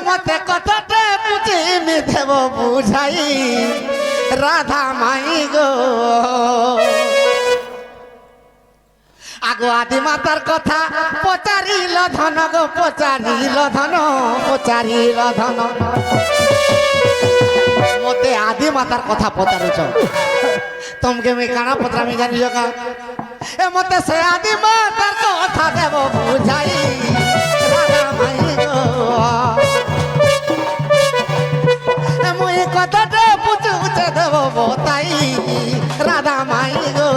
মতে কথাটা বুঝিমি দেব বুঝাই রাধা মাই গো আগো আদি মাতার কথা পচারিল ধন গো পচারিল ধন মতে আদি মাতার কথা পচারুছ তোমকে আমি কানা পচরামি জানিছ কা এ মতে সে আদি মাতার কথা দেব বুঝাই রাধা মাই গো মুই কথাটা বুঝুছে দেব বতাই রাধা মাই গো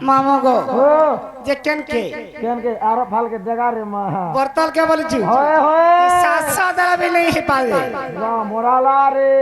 মামা গো যে কেন কে আর ফালকে जगह रे मा बर्तल के बोली छी होए होए 700 दरा भी नहीं पाले ना मोराला रे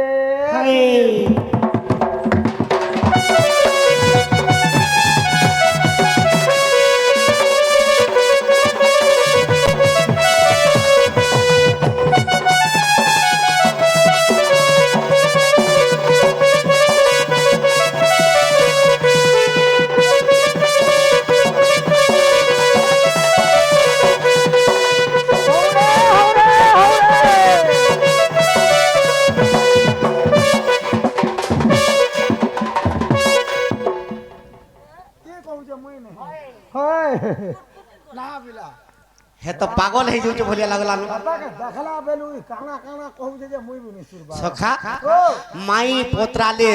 हे तो पागल है जो भलिया लागला देखला बेलु काना काना कहू जे मुई बनी सुरबा सखा माई पोत्राले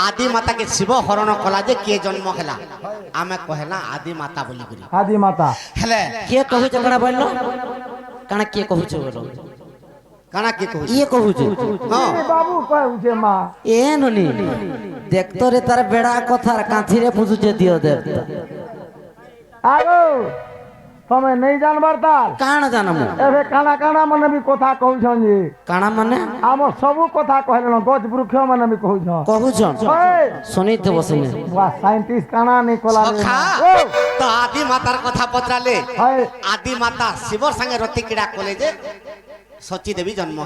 आदि माता के शिव हरण कला जे के जन्म हला आमे कहला आदि माता बोली करी आदि माता हेले के कहू जे कणा बोललो कणा के कहू जे बोलो काना के कहू ये कहू जे हां बाबू कहू जे मां ए ननी देख तो रे तार बेड़ा कथार कांथी रे पूछू जे दियो देवता आगो समय नहीं जानबार ताल काण जानम एबे काना काना मने भी कथा कहू छन जी काणा माने हम सब कथा कहलन गज वृक्ष मने भी कहू छन कहू छन सुनी तो बसने वाह साइंटिस्ट काना नहीं कोला सखा तो आदि मातार कथा पत्राले हाय आदि माता शिव संगे रति क्रीड़ा कले जे सची देवी जन्म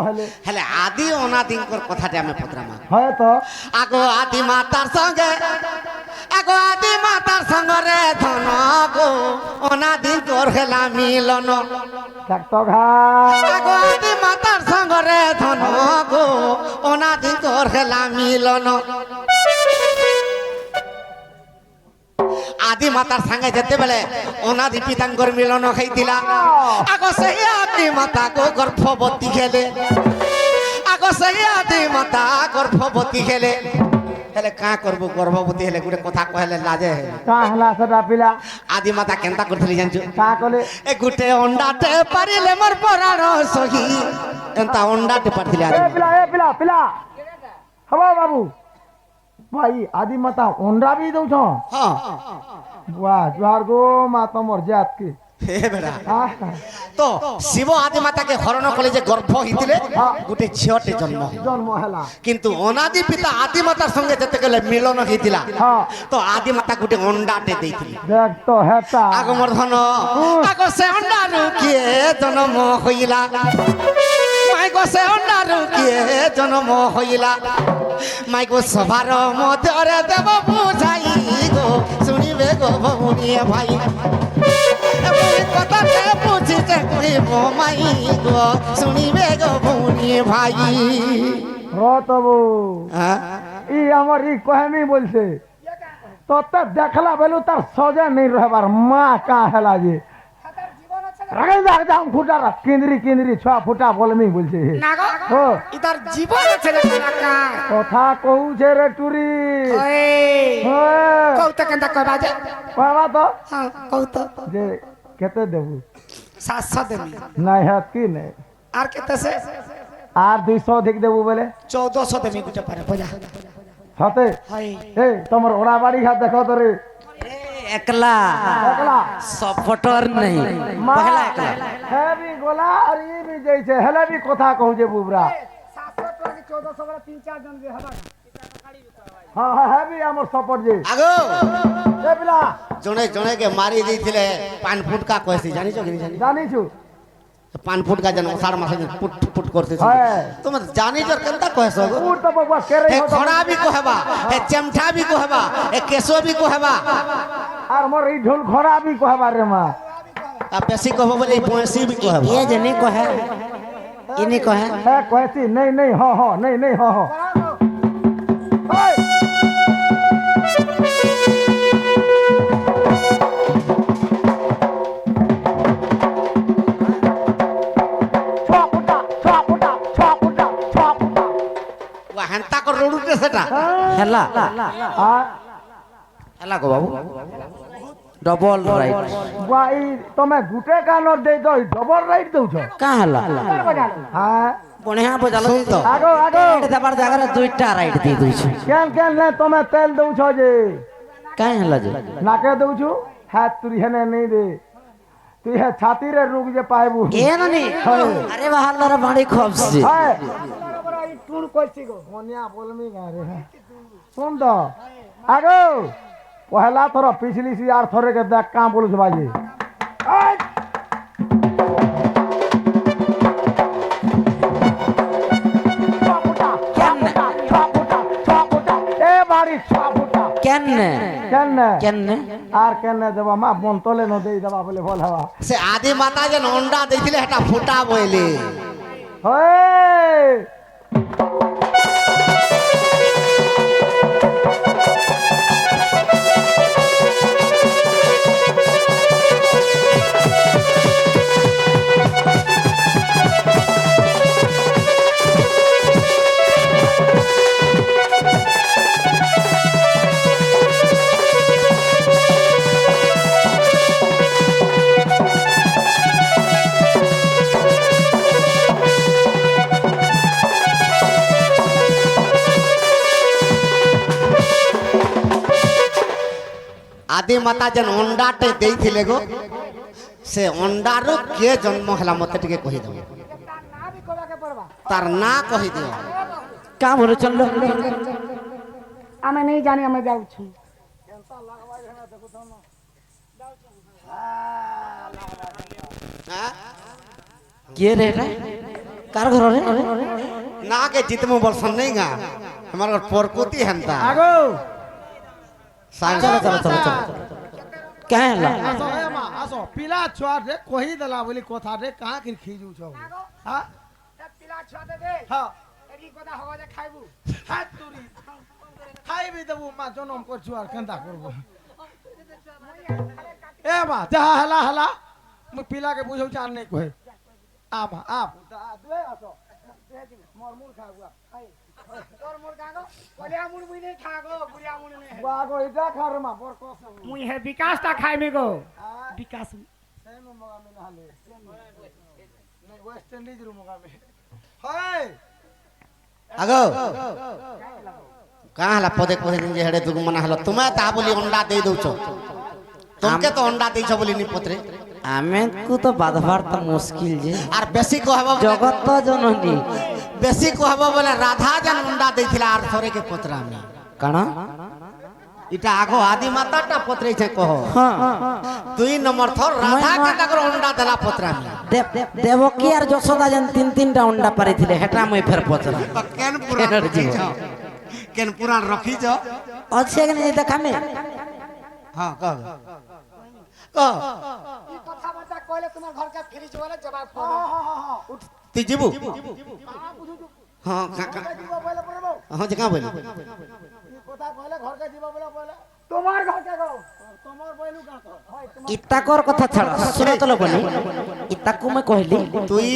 हेले हेले आदि अनादिंकर कथाटे आमे पत्रामा है तो आगो आदि मातार संगे आगो आदि मातार संग रे धन गो अनादिंकर हेला मिलन तो घा आगो आदि मातार संग रे धन गो अनादिंकर हेला मिलन आदि मातार संगे जेते बेले अनादि पितांकर मिलन हईतिला आगो से आदि माता को गर्भवती हेले आगो से आदि माता गर्भवती हेले हेले का करबो गर्भवती हेले गुटे कथा कहले लाजे का हला सदा पिला आदि माता केनता करथली जानछु का कले ए गुटे अंडाटे पारिले मोर पराण सही एंता अंडाटे पारथली आदि ए पिला हवा बाबू भाई आदि माता ओंडा भी दउ छ हां वाह जुहार गो माता मोर जात के हे बेड़ा तो शिव आदि माता के हरण कले जे गर्भ हितिले गुटे छियटे जन्म हला किंतु अनादि पिता आदि माता संगे जते गेले मिलन हितिला तो आदि माता गुटे अंडाटे देइतिली देख तो हेता आगो मर्धन आगो से अंडा रुकिए जन्म होइला माई को से अंडा रुकिए जन्म होइला माई को सभार मध्य रे देव बुझाई गो सुनिबे गो भौनी भाई कथाटे पूछी जे कहिबो माई गो सुनिबे गो भौनी भाई रतबो ई हमर ई कहमी बोलছে तो देखला बेलु तार सजा नहीं रहबार मां का हला जे রাগাই যা যাম ফুটা কেন্দ্রি কেন্দ্রি ছ ফুটা বলমি বলছে না গো ও ইতার জীবন আছে রে কাকা কথা কহুছে রে টুরি ওই হ্যাঁ কৌতা কেনতা কইবা যে কইবা তো হ্যাঁ কৌতা যে কেতে দেবু 700 দেবি নাই হাত কি নাই আর কেতে সে আর 200 দেখ দেবু বলে 1400 দেবি গুটে পারে পয়লা হাতে হাই ए তোমার ওড়া বাড়ি হাত দেখো তো রে একলা একলা সফটর नहीं पहला एकला है भी गोला और ये भी जैसे हेले भी कथा कहू जे बुबरा 700 टका হ্যাঁ হ্যাঁ হ্যাঁ আমার সপোর্ট যে আগো এ পিলা জনে জনে কে মারি দিয়েছিলে পান ফুটকা কইছি জানিছো কি জানি জানিছু পান ফুটকা যেন অষাঢ় মাসে যেন ফুট ফুট করতেছে হ্যাঁ। তুমি জানিছো কেনতা কইছো গো পুর তো বাবা কেরে হে খড়া भी कहबा हे चमठा भी कहबा हे केसो भी कहबा আর মোর এই ঢোল খরা বি কহবার রে মা आ बेसी कहबो बोले भैंसी भी कहबा ये जने को है इन्हीं को है হ্যাঁ কইছি नहीं नहीं হ হ नहीं नहीं হ হ এই वा हंता को रोडुटे सेटा हेला আ हेला को बाबू डबल राइट বাই তুমি গুটে কানর দেই দই ডবল রাইট দউছ का हेला হ্যাঁ बढ़िया बजालो सुन तो। আগো আগো एटे दबार जगह रे दुईटा राइट दे दउछ কেন কেন নে তুমি তেল দউছ যে का हेला जे নাকে দউছু হাত তুই হেনে নেই দে তুই হে ছাতি রে রুক যে পাইবু ए ननी अरे बाहर रे बाड़ी खपसी হ্যাঁ টুর কইছি গো মনিয়া বলমি গারে শুন তো আগো পহলা থর পিছলি সি আর থরে কে দেখ কাম বলছ বাজি এই এ বাড়ি ছাপুটা केन्ने কেন केन्ने আর কেন দেবা মা মন তলে ন দেই দেবা বলে বল হওয়া से आदि माता जे अंडा देथिले हेटा फुटा बोइले হয় आदि माता जेन अंडाटे देथिले गो से अंडारो के जन्म हला मते टिके कहि दो तार ना कहि दियो का बोले चल আমি নেই জানি আমি যাচ্ছি हां के रे कार घर रे ना के जितमो बरसन नहीं गा हमार पोरकोती हंता আগো सांग चलो चलो चलो चलो का हेला আসো হে মা আসো পিলা ছুয়া রে কহি দেলা বলি কথা রে কাহ কি খিজু ছ হ্যাঁ পিলা ছুয়াতে দে হ্যাঁ এই কথা হওয়া যে খাইবু হাত তুরি খাইবি দেবু মা জনম করছু আর কেনতা করব এ মা যাহা হেলা হেলা মু পিলা কে বুঝাউ চার নাই কহে আ মা আ দুয়ে আসো মোর মূল খাগুয়া তোর মোর গাগো বলিয়া মুড় মুই নেই খাগো বুড়িয়া মুড় নেই বাগো এটা খারে মা বর কস মুই হে বিকাশটা খাইবে গো বিকাশ সেম মগামে নালে নাই ওয়েস্ট ইন্ডিজ রু মগামে হয় आगो का हला पदे पदे दिन जे हेडे दुग मना हला तुमे ता बोली अंडा दे दउछो तुमके तो अंडा देछ बोली नि पत्रे आमे को तो बाधवार तो मुश्किल जे आर बेसी कहबो जगत तो जननी बेसी कहबो बोले राधा जन अंडा देथिला आर थोरे के पत्रा में काना इटा आगो आदि माताटा पत्रे छे कहो हां 2 नंबर थोर राधा के तकर अंडा देला पत्रा में देवकी और यशोदा जन तीन तीन टा अंडा पारिथिले हेटा मैं फेर पचरा तो केन पुराण रखी छ केन पुराण रखी छ अच्छे के नहीं देखा में हां कह ई কথা বার্তা কইলে তোমার ঘর কা ফ্রিজ वाला जवाब পাবে ती जीबू हां দিব বলে পড়বো हां जे का बोली এই কথা কইলে ঘর কে দিব বলে বলে তোমার ঘর কে গো তোমার বইলু কা তো হয় इताकर कथा छाड़ सुनो तो लोगनी इताकू मैं कहली तुई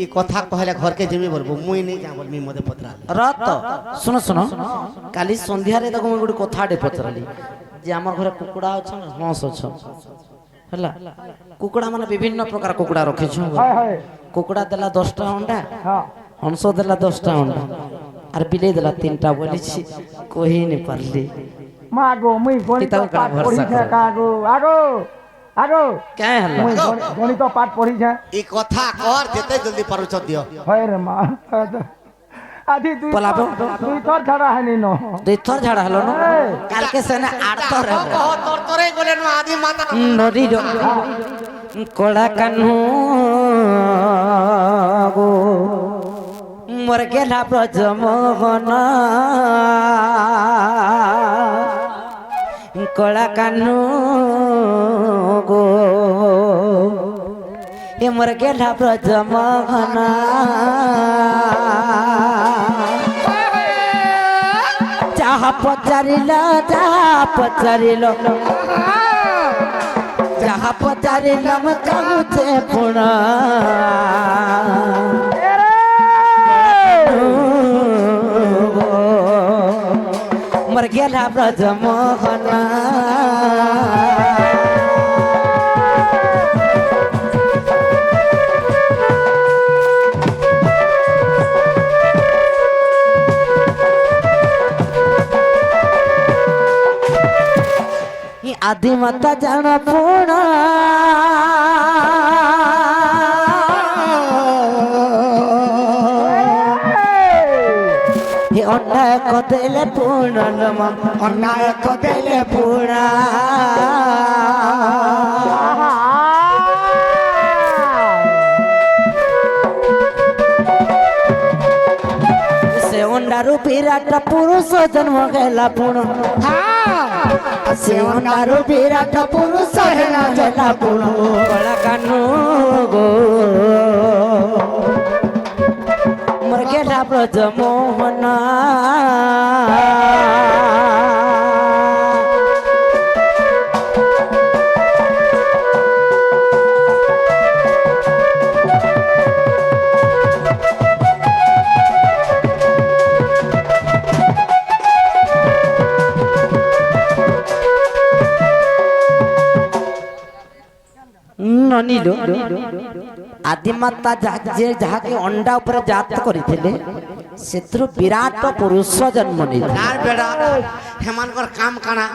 ई कथा कहले घर के जिमी बोलबो मुई नहीं जा बोलमी मते पत्रा रत सुनो सुनो काली संध्या रे देखो मैं गुडी कथाटे पचरली जे हमर घरे कुकुडा अछन हंस अछन हला कुकुडा माने विभिन्न प्रकार कुकुडा रखे छ হয় হয় कुकुडा देला 10 टा अंडा হ্যাঁ हंस देला 10 टा अंडा और बिले देला 3 टा बोली छी कोही नहीं पारली মা গো মুই গণিত পিতাও পাঠ ভরসা পড়িছে করে। কাগো আগো আগো क्या हला মুই গণিত পাঠ পড়িছে ई कथा कर जेते जल्दी परुछ दियो হয় রে মা আদি দুই পলাবো। দুই থর ছাড়া হয়নি ন দুই থর ঝাড়া হলো না কালকে সেনে আট থর কহ তোর তোরে গলে না আদি মাথা নদী কড়া কানু গো মোর গেলা ব্রজমোহন কড়া কানু গো এ মোর গেলা ব্রজমোহন যাহা পচারিল যাহা পচারিলাম কাহুছে পুণ মর গেলা ব্রজমোহন আদি মাতা জানা পুণ অন্যায় কদেলে পুণ অন্যায় কদেলে পুণ সে অন্ডারু বিরাট পুরুষ জন্ম গেলা পুণ সে অন্ডারু বিরাট পুরুষ গেলা পুণ কলা কানু গো মোর গেলা ব্রজমোহন ননিল আদিমাতা যে যাহাকে অন্ডা উপরে জাত করিଥିଲେ ସେଥିରୁ ବିରାଟ ପୁରୁଷ ଜନ୍ମ ନେଇଥିଲେ আর বেড়া হেমানকর কাম কানা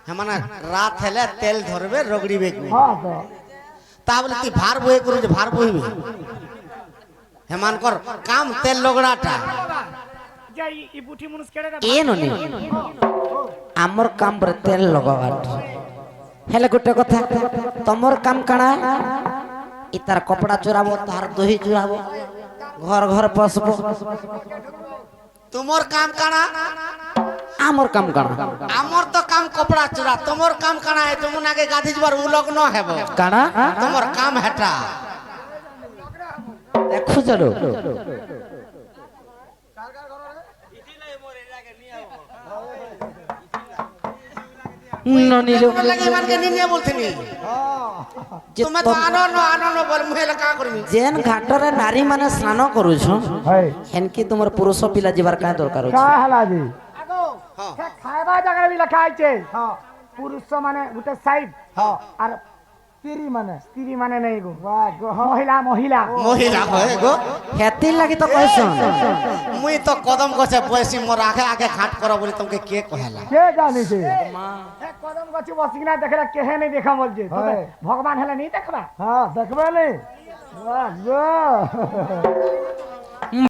হেমানা রাত হেলে তেল ধরবে রগড়িবে হ্যাঁ তো তা বলে তুই ভার বয়ে করু যে ভার বইবে হেমানকর কাম তেল লগড়াটা যে ই বুটি মুনুষ কেড়ে দে ଏ ନନି ଆମର କାମ ପରେ ତେଲ ଲଗାବାଟ ହେଲେ ଗୋଟେ କଥା ତମର କାମ କାଣା ଇ ତାର କପଡ଼ା ଚୋରାବ ତାର ଦହି ଚୋରାବ ଘର ଘର ପଶବ তোমার কাম কানা ଆମର କାମ କାଣା আমার তো কাম কপড়া চোরা তোমার কাম কানা তুমি আগে গাধি যাবার উলগ্ন হেব କାଣା তোমার কাম হেটা ଦେଖୁଛ ଲୋ ননিলো তোমার লাগি মানকে নিয়ে বলছিনি যে তুমি তো আনো বল মুহেলা কা করবি ଯେନ୍ ଘାଟରେ ନାରୀ ମାନେ ସ୍ନାନ କରୁଛ হাই ହେନକି ତୁମର ପୁରୁଷ ପିଲା ଯିବାର କାଁ ଦରକାର কা ଅଛି হেলা জি আগো হ্যাঁ। সে খাইবা জায়গায় বি লেখা আছে হ্যাঁ পুরুষ মানে গুটে সাইড হ্যাঁ আর তিরি মানে স্ত্রী মানে নেই গো বাহ গো হ্যাঁ মহিলা মহিলা মহিলা হয়ে গো ହେତିର୍ ଲାଗି ତ କହିଛନ୍ মুই তো কদম গছে বসি মোর আগে আগে ঘাট কর বলি তোমাকে কে কহেলা কে জানিছে এক কদম গছি বসিকিনা দেখলা কেহে নেই দেখা বলছে তবে হ্যাঁ। ভগবান হেলে নেই দেখবা হ্যাঁ দেখবে নি বাহ গো